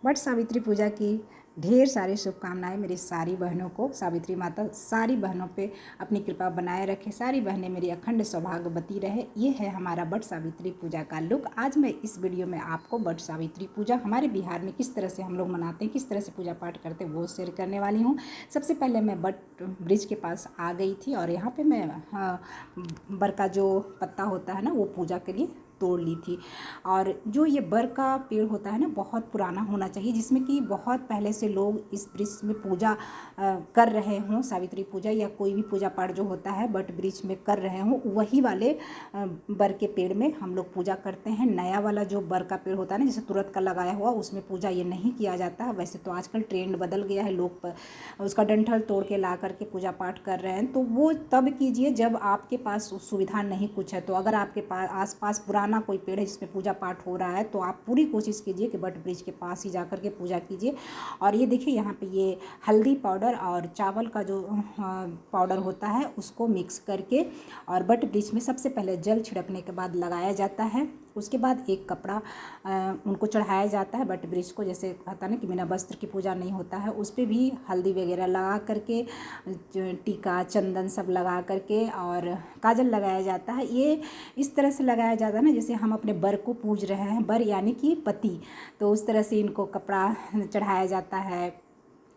वट सावित्री पूजा की ढेर सारी शुभकामनाएं मेरी सारी बहनों को। सावित्री माता सारी बहनों पे अपनी कृपा बनाए रखे, सारी बहनें मेरी अखंड सौभाग्यवती रहे। ये है हमारा वट सावित्री पूजा का लुक। आज मैं इस वीडियो में आपको वट सावित्री पूजा हमारे बिहार में किस तरह से हम लोग मनाते हैं, किस तरह से पूजा पाठ करते हैं, वो शेयर करने वाली हूँ। सबसे पहले मैं वट ब्रिज के पास आ गई थी और यहाँ पर मैं बर का जो पत्ता होता है ना, वो पूजा के लिए तोड़ ली थी। और जो ये बर का पेड़ होता है ना, बहुत पुराना होना चाहिए, जिसमें कि बहुत पहले से लोग इस वृक्ष में पूजा कर रहे हों। सावित्री पूजा या कोई भी पूजा पाठ जो होता है बट वृक्ष में कर रहे हों, वही वाले बर के पेड़ में हम लोग पूजा करते हैं। नया वाला जो बर का पेड़ होता है ना, जैसे तुरंत का लगाया हुआ, उसमें पूजा ये नहीं किया जाता है। वैसे तो आजकल ट्रेंड बदल गया है, लोग उसका डंठल तोड़ के ला करके पूजा पाठ कर रहे हैं। तो वो तब कीजिए जब आपके पास सुविधा नहीं कुछ है। तो अगर आपके पास आसपास पुराना कोई पेड़ है जिसमें पूजा पाठ हो रहा है, तो आप पूरी कोशिश कीजिए कि वट ब्रिज के पास ही जा कर के पूजा कीजिए। और ये देखिए, यहाँ पे ये हल्दी पाउडर और चावल का जो पाउडर होता है उसको मिक्स करके और वट ब्रिज में सबसे पहले जल छिड़कने के बाद लगाया जाता है। उसके बाद एक कपड़ा उनको चढ़ाया जाता है वट ब्रिज को। जैसे कहता है ना कि बिना वस्त्र की पूजा नहीं होता है, उस पर भी हल्दी वगैरह लगा करके, टीका चंदन सब लगा करके और काजल लगाया जाता है। ये इस तरह से लगाया जाता है ना जैसे हम अपने बर को पूज रहे हैं, बर यानी कि पति। तो उस तरह से इनको कपड़ा चढ़ाया जाता है,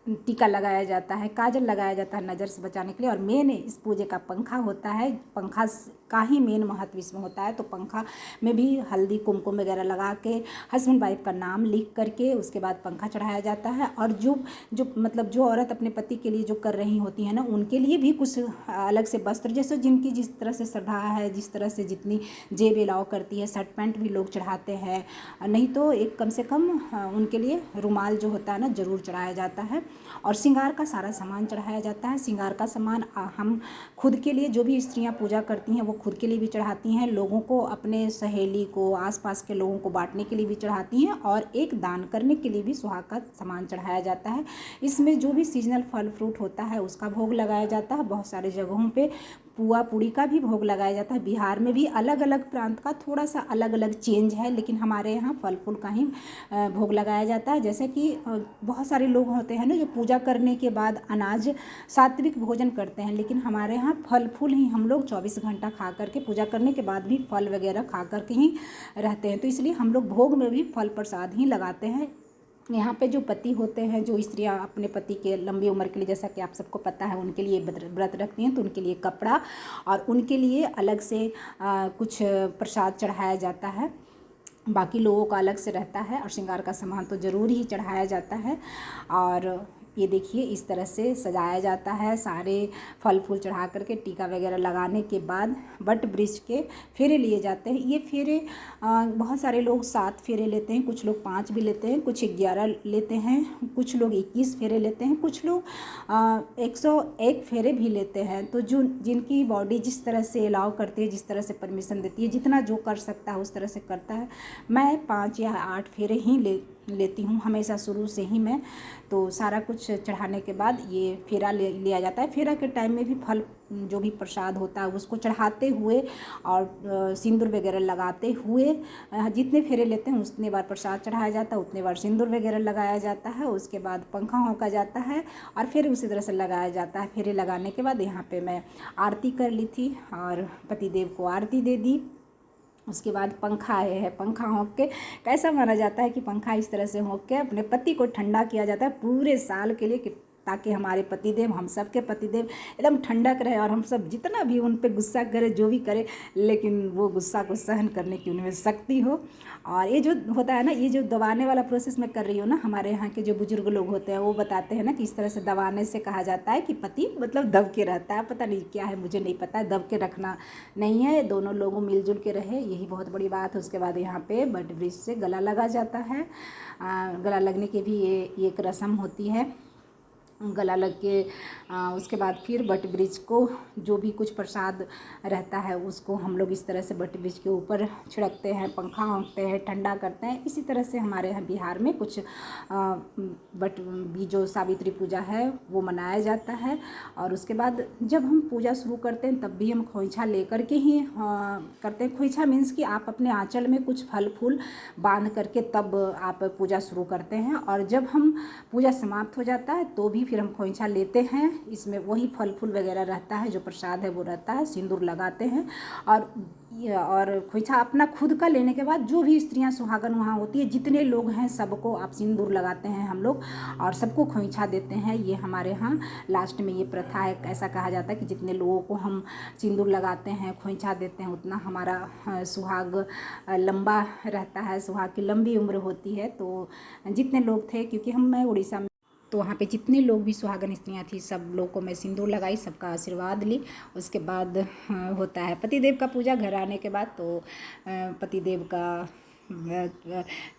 टीका लगाया जाता है, काजल लगाया जाता है नज़र से बचाने के लिए। और मेन इस पूजे का पंखा होता है, पंखा का ही मेन महत्व इसमें होता है। तो पंखा में भी हल्दी कुमकुम वगैरह लगा के हस्बैंड वाइफ का नाम लिख करके उसके बाद पंखा चढ़ाया जाता है। और जो जो मतलब जो औरत अपने पति के लिए जो कर रही होती है ना, उनके लिए भी कुछ अलग से वस्त्र, जैसे जिनकी जिस तरह से श्रद्धा है, जिस तरह से जितनी जेब अलाउ करती है, शर्ट पैंट भी लोग चढ़ाते हैं। नहीं तो एक कम से कम उनके लिए रुमाल जो होता है ना, ज़रूर चढ़ाया जाता है। और श्रृंगार का सारा सामान चढ़ाया जाता है। श्रृंगार का सामान हम खुद के लिए, जो भी स्त्रियां पूजा करती हैं वो खुद के लिए भी चढ़ाती हैं, लोगों को, अपने सहेली को, आसपास के लोगों को बांटने के लिए भी चढ़ाती हैं, और एक दान करने के लिए भी सुहाग का सामान चढ़ाया जाता है। इसमें जो भी सीजनल फल फ्रूट होता है उसका भोग लगाया जाता है। बहुत सारे जगहों पे पुआ पूड़ी का भी भोग लगाया जाता है। बिहार में भी अलग अलग प्रांत का थोड़ा सा अलग अलग चेंज है, लेकिन हमारे यहाँ फल फूल का ही भोग लगाया जाता है। जैसे कि बहुत सारे लोग होते हैं ना जो पूजा करने के बाद अनाज सात्विक भोजन करते हैं, लेकिन हमारे यहाँ फल फूल ही हम लोग 24 घंटा खा करके, पूजा करने के बाद भी फल वगैरह खा करके ही रहते हैं। तो इसलिए हम लोग भोग में भी फल प्रसाद ही लगाते हैं। यहाँ पे जो पति होते हैं, जो स्त्रियाँ अपने पति के लंबी उम्र के लिए, जैसा कि आप सबको पता है, उनके लिए व्रत रखती हैं, तो उनके लिए कपड़ा और उनके लिए अलग से कुछ प्रसाद चढ़ाया जाता है। बाकी लोगों का अलग से रहता है। और श्रृंगार का सामान तो ज़रूर ही चढ़ाया जाता है। और ये देखिए इस तरह से सजाया जाता है। सारे फल फूल चढ़ा करके टीका वगैरह लगाने के बाद वट वृक्ष के फेरे लिए जाते हैं। ये फेरे बहुत सारे लोग 7 फेरे लेते हैं, कुछ लोग 5 भी लेते हैं, कुछ 11 लेते हैं, कुछ लोग 21 फेरे लेते हैं, कुछ लोग 101 फेरे भी लेते हैं। तो जो जिनकी बॉडी जिस तरह से अलाउ करती है, जिस तरह से परमिशन देती है, जितना जो कर सकता है उस तरह से करता है। मैं 5 या 8 फेरे ही लेती हूँ हमेशा, शुरू से ही मैं। तो सारा कुछ चढ़ाने के बाद ये फेरा लिया जाता है। फेरा के टाइम में भी फल, जो भी प्रसाद होता है उसको चढ़ाते हुए और सिंदूर वगैरह लगाते हुए, जितने फेरे लेते हैं उतने बार प्रसाद चढ़ाया जाता है, उतने बार सिंदूर वगैरह लगाया जाता है। उसके बाद पंखा होका जाता है और फिर उसी तरह से लगाया जाता है। फेरे लगाने के बाद यहाँ पे मैं आरती कर ली थी और पतिदेव को आरती दे दी। उसके बाद पंखा आए है, पंखा होंक के, कैसा माना जाता है कि पंखा इस तरह से होंक के अपने पति को ठंडा किया जाता है पूरे साल के लिए, कि ताकि हमारे पतिदेव, हम सब के पतिदेव एकदम ठंडक रहे और हम सब जितना भी उन पे गुस्सा करे, जो भी करे, लेकिन वो गुस्सा को सहन करने की उनमें शक्ति हो। और ये जो होता है ना, ये जो दबाने वाला प्रोसेस मैं कर रही हूँ ना, हमारे यहाँ के जो बुजुर्ग लोग होते हैं वो बताते हैं ना कि इस तरह से दबाने से कहा जाता है कि पति मतलब दब के रहता है। पता नहीं क्या है, मुझे नहीं पता है, दब के रखना नहीं है, दोनों लोगों मिलजुल के रहे, यही बहुत बड़ी बात है। उसके बाद यहाँ पे वट वृक्ष से गला लगा जाता है। गला लगने की भी ये एक रस्म होती है। गला लग के उसके बाद फिर बट ब्रिज को जो भी कुछ प्रसाद रहता है उसको हम लोग इस तरह से बट ब्रिज के ऊपर छिड़कते हैं, पंखा होंकते हैं, ठंडा करते हैं। इसी तरह से हमारे यहाँ बिहार में कुछ बट भी जो सावित्री पूजा है वो मनाया जाता है। और उसके बाद जब हम पूजा शुरू करते हैं तब भी हम खोइछा लेकर के ही करते हैं। खोइछा मीन्स कि आप अपने आंचल में कुछ फल फूल बांध करके तब आप पूजा शुरू करते हैं। और जब हम पूजा समाप्त हो जाता है तो भी फिर हम खोइछा लेते हैं, इसमें वही फल फूल वगैरह रहता है, जो प्रसाद है वो रहता है, सिंदूर लगाते हैं। और खोइछा अपना खुद का लेने के बाद जो भी स्त्रियां सुहागन वहाँ होती है, जितने लोग हैं सबको आप सिंदूर लगाते हैं हम लोग और सबको खोइछा देते हैं। ये हमारे यहाँ लास्ट में ये प्रथा है। ऐसा कहा जाता है कि जितने लोगों को हम सिंदूर लगाते हैं, खोइछा देते हैं, उतना हमारा सुहाग लंबा रहता है, सुहाग की लंबी उम्र होती है। तो जितने लोग थे, क्योंकि मैं उड़ीसा में, तो वहाँ पे जितने लोग भी सुहागन स्त्रियाँ थी सब लोग को मैं सिंदूर लगाई, सबका आशीर्वाद ली। उसके बाद होता है पतिदेव का पूजा। घर आने के बाद तो पतिदेव का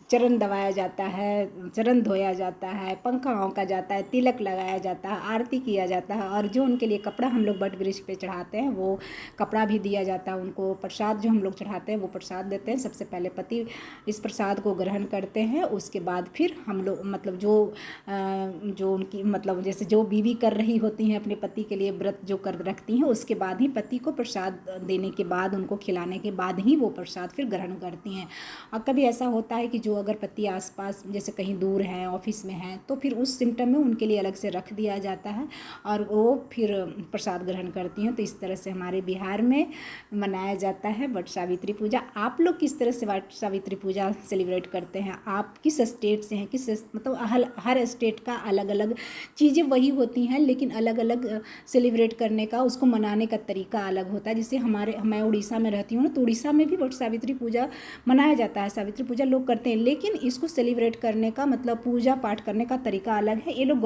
चरण दबाया जाता है, चरण धोया जाता है, पंखा औंका जाता है, तिलक लगाया जाता है, आरती किया जाता है। और जो उनके लिए कपड़ा हम लोग बट वृक्ष पे चढ़ाते हैं वो कपड़ा भी दिया जाता है उनको। प्रसाद जो हम लोग चढ़ाते हैं वो प्रसाद देते हैं। सबसे पहले पति इस प्रसाद को ग्रहण करते हैं, उसके बाद फिर हम लोग मतलब जो उनकी मतलब जैसे जो बीवी कर रही होती हैं अपने पति के लिए व्रत जो कर रखती हैं, उसके बाद ही पति को प्रसाद देने के बाद, उनको खिलाने के बाद ही वो प्रसाद फिर ग्रहण करती हैं। और कभी ऐसा होता है कि जो अगर पति आसपास जैसे कहीं दूर हैं, ऑफिस में हैं, तो फिर उस सिम्टम में उनके लिए अलग से रख दिया जाता है और वो फिर प्रसाद ग्रहण करती हैं। तो इस तरह से हमारे बिहार में मनाया जाता है वट सावित्री पूजा। आप लोग किस तरह से वट सावित्री पूजा सेलिब्रेट करते हैं? आप किस स्टेट से हैं? किस मतलब हर स्टेट का अलग अलग चीज़ें वही होती हैं, लेकिन अलग अलग सेलिब्रेट करने का, उसको मनाने का तरीका अलग होता है। जैसे मैं उड़ीसा में रहती हूँ ना, तो उड़ीसा में भी वट सावित्री पूजा मनाया जाता है, सावित्री पूजा लोग करते हैं, लेकिन इसको सेलिब्रेट करने का मतलब पूजा पाठ करने का तरीका अलग है। ये लोग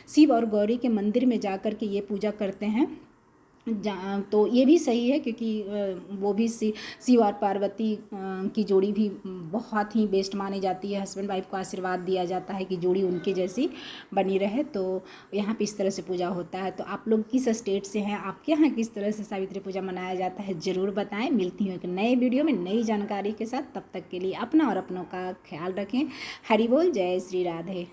शिव और गौरी के मंदिर में जा कर के ये पूजा करते हैं। तो ये भी सही है, क्योंकि वो भी शिव और पार्वती की जोड़ी भी बहुत ही बेस्ट मानी जाती है। हस्बैंड वाइफ को आशीर्वाद दिया जाता है कि जोड़ी उनके जैसी बनी रहे। तो यहाँ पे इस तरह से पूजा होता है। तो आप लोग किस स्टेट से हैं? आपके यहाँ किस तरह से सावित्री पूजा मनाया जाता है? ज़रूर बताएं। मिलती हूँ एक नए वीडियो में नई जानकारी के साथ। तब तक के लिए अपना और अपनों का ख्याल रखें। हरि बोल, जय श्री राधे।